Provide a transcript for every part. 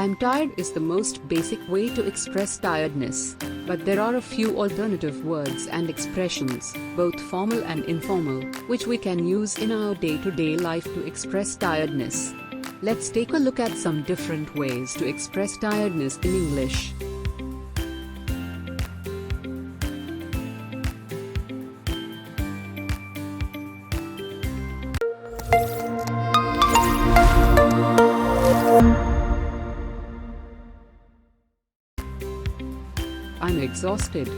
I'm tired is the most basic way to express tiredness, but there are a few alternative words and expressions, both formal and informal, which we can use in our day-to-day life to express tiredness. Let's take a look at some different ways to express tiredness in English. I'm exhausted.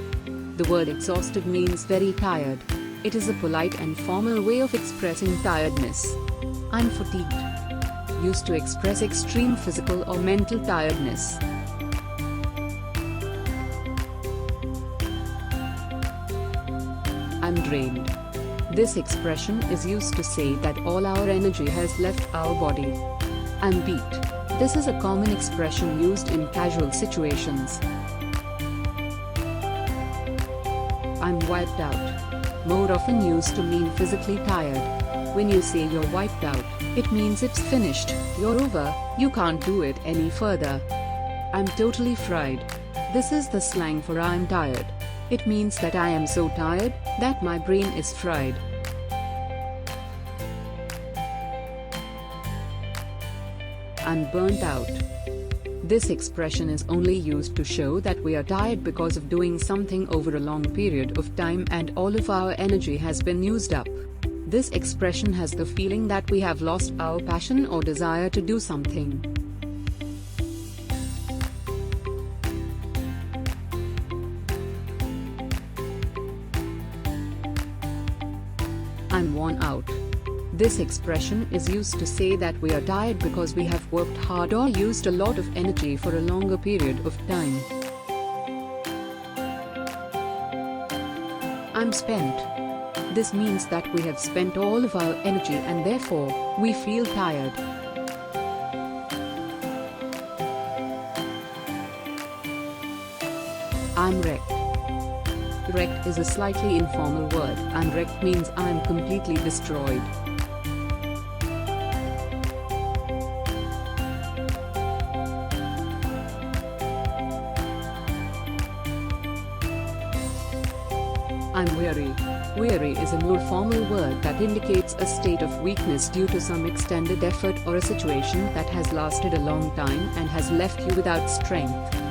The word exhausted means very tired. It is a polite and formal way of expressing tiredness. I'm fatigued. Used to express extreme physical or mental tiredness. I'm drained. This expression is used to say that all our energy has left our body. I'm beat. This is a common expression used in casual situations. I'm wiped out. More often used to mean physically tired. When you say you're wiped out, it means it's finished, you're over, you can't do it any further. I'm totally fried. This is the slang for I'm tired. It means that I am so tired that my brain is fried. I'm burnt out. This expression is only used to show that we are tired because of doing something over a long period of time and all of our energy has been used up. This expression has the feeling that we have lost our passion or desire to do something. I'm worn out. This expression is used to say that we are tired because we have worked hard or used a lot of energy for a longer period of time. I'm spent. This means that we have spent all of our energy and therefore, we feel tired. I'm wrecked. Wrecked is a slightly informal word, and wrecked means I'm completely destroyed. I'm weary. Weary is a more formal word that indicates a state of weakness due to some extended effort or a situation that has lasted a long time and has left you without strength.